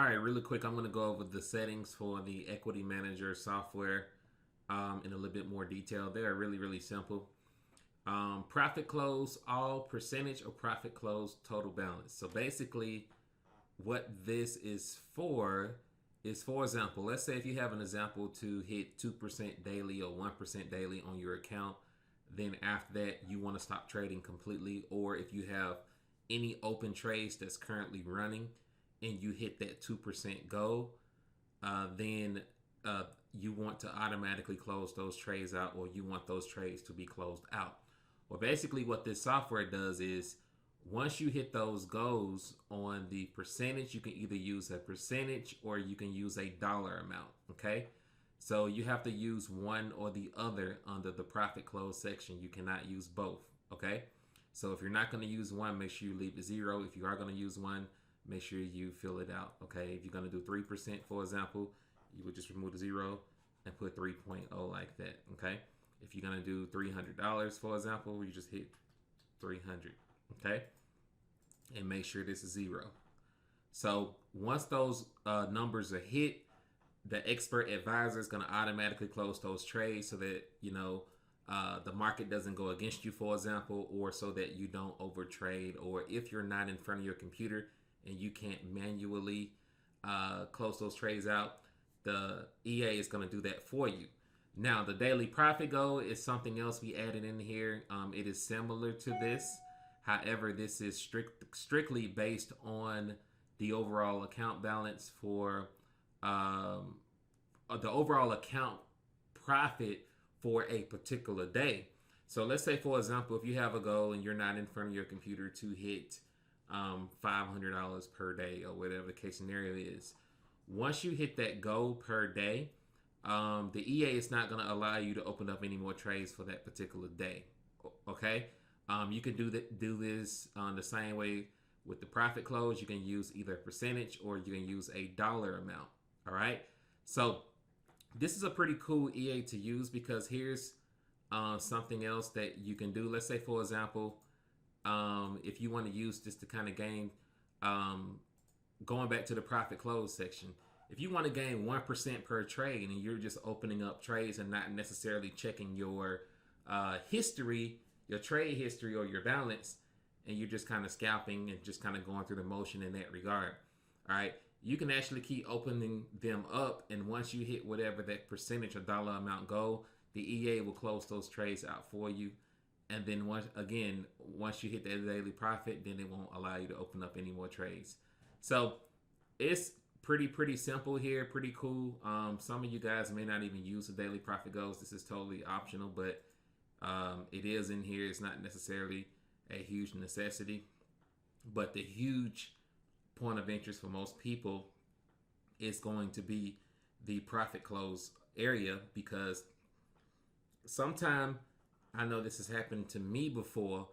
right, really quick, I'm going to go over the settings for the Equity Manager software in a little bit more detail. They are really simple. Profit close all, percentage or profit close total balance. So basically, what this is, for example, let's say if you have an example to hit 2% daily or 1% daily on your account, then after that, you want to stop trading completely. Or if you have any open trades that's currently running and you hit that 2% goal, then you want to automatically close those trades out, or you want those trades to be closed out. Well, basically what this software does is once you hit those goals on the percentage, you can either use a percentage or you can use a dollar amount, okay? So you have to use one or the other under the profit close section. You cannot use both, okay? So if you're not going to use one, make sure you leave it 0. If you are going to use one, make sure you fill it out, okay? If you're going to do 3%, for example, you would just remove the 0 and put 3.0 like that, okay? If you're going to do $300, for example, you just hit 300, okay? And make sure this is 0. So once those numbers are hit, the expert advisor is going to automatically close those trades so that, the market doesn't go against you, for example, or so that you don't overtrade, or if you're not in front of your computer and you can't manually close those trades out, the EA is going to do that for you. Now, the daily profit goal is something else we added in here. It is similar to this. However, this is strictly based on the overall account balance for the overall account profit for a particular day. So let's say, for example, if you have a goal and you're not in front of your computer to hit $500 per day, or whatever the case scenario is, once you hit that goal per day, the EA is not going to allow you to open up any more trades for that particular day. Okay, you can do this the same way with the profit close. You can use either a percentage or you can use a dollar amount. All right, so this is a pretty cool EA to use, because here's something else that you can do. Let's say, for example, if you want to use this to kind of gain, going back to the profit close section, if you want to gain 1% per trade and you're just opening up trades and not necessarily checking your history, your trade history or your balance, and you're just kind of scalping and just kind of going through the motion in that regard, all right, you can actually keep opening them up, and once you hit whatever that percentage or dollar amount goal, the EA will close those trades out for you. And then once you hit that daily profit, then it won't allow you to open up any more trades. So it's pretty simple here, pretty cool. Some of you guys may not even use the daily profit goals. This is totally optional, but it is in here. It's not necessarily a huge necessity, but the huge point of interest for most people is going to be the profit close area, because sometime, I know this has happened to me before,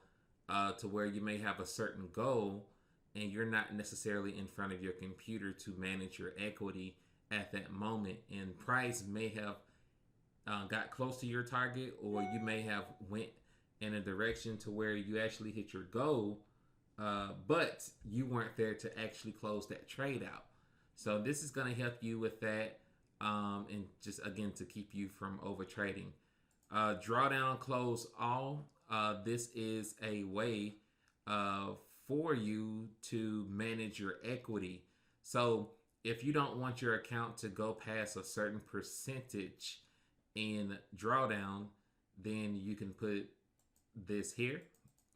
to where you may have a certain goal and you're not necessarily in front of your computer to manage your equity at that moment, and price may have got close to your target, or you may have went in a direction to where you actually hit your goal, but you weren't there to actually close that trade out. So this is going to help you with that, and just again to keep you from over trading. Drawdown close all. This is a way for you to manage your equity. So if you don't want your account to go past a certain percentage in drawdown, then you can put this here.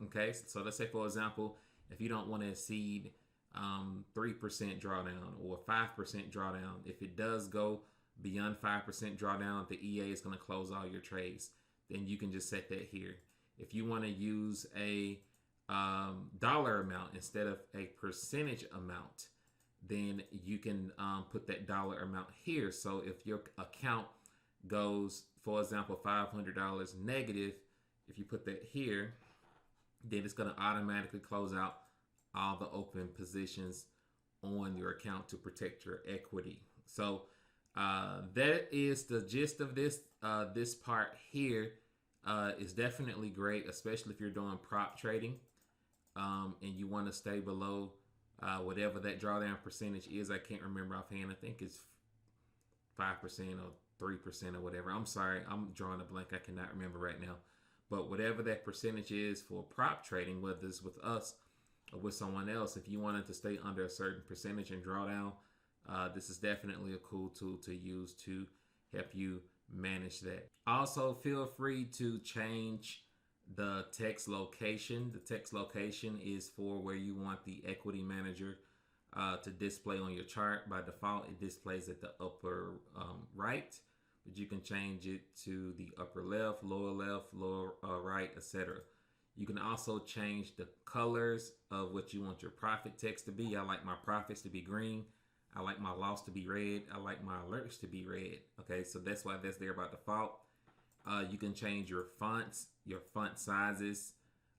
Okay, so let's say, for example, if you don't want to exceed 3% drawdown or 5% drawdown, if it does go beyond 5% drawdown, the EA is going to close all your trades. Then you can just set that here. If you want to use a dollar amount instead of a percentage amount, then you can put that dollar amount here. So if your account goes, for example, $500 negative, if you put that here, then it's going to automatically close out all the open positions on your account to protect your equity. So that is the gist of this. This part here is definitely great, especially if you're doing prop trading and you want to stay below Whatever that drawdown percentage is, I can't remember offhand. I think it's 5% or 3% or whatever. I'm sorry, I'm drawing a blank. I cannot remember right now. But whatever that percentage is for prop trading, whether it's with us or with someone else, if you wanted to stay under a certain percentage and drawdown, this is definitely a cool tool to use to help you manage that. Also, feel free to change the text location. The text location is for where you want the equity manager to display on your chart. By default, it displays at the upper right, but you can change it to the upper left, lower right, etc. You can also change the colors of what you want your profit text to be. I like my profits to be green. I like my loss to be red. I like my alerts to be red. Okay, so that's why that's there by default. You can change your fonts, your font sizes.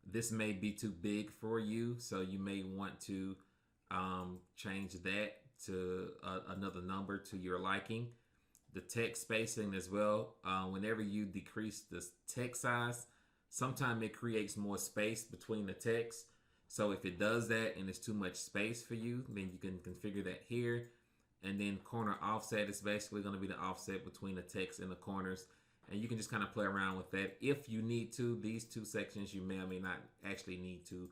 This may be too big for you, so you may want to change that to another number to your liking. The text spacing as well. Whenever you decrease the text size, sometimes it creates more space between the text. So if it does that and it's too much space for you, then you can configure that here. And then corner offset is basically going to be the offset between the text and the corners. And you can just kind of play around with that. If you need to, these two sections you may or may not actually need to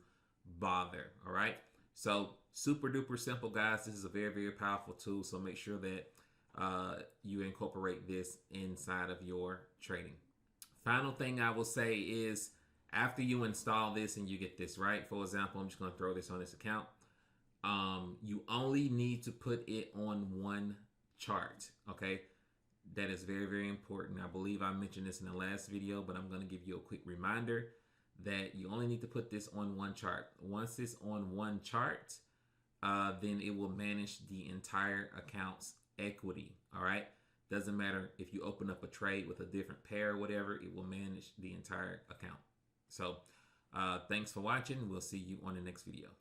bother. All right. So super duper simple, guys. This is a very, very powerful tool. So make sure that you incorporate this inside of your trading. Final thing I will say is after you install this and you get this right, for example, I'm just going to throw this on this account. You only need to put it on one chart. Okay. That is very, very important. I believe I mentioned this in the last video, but I'm going to give you a quick reminder that you only need to put this on one chart. Once it's on one chart, then it will manage the entire account's equity. All right. Doesn't matter if you open up a trade with a different pair or whatever, it will manage the entire account. So thanks for watching. We'll see you on the next video.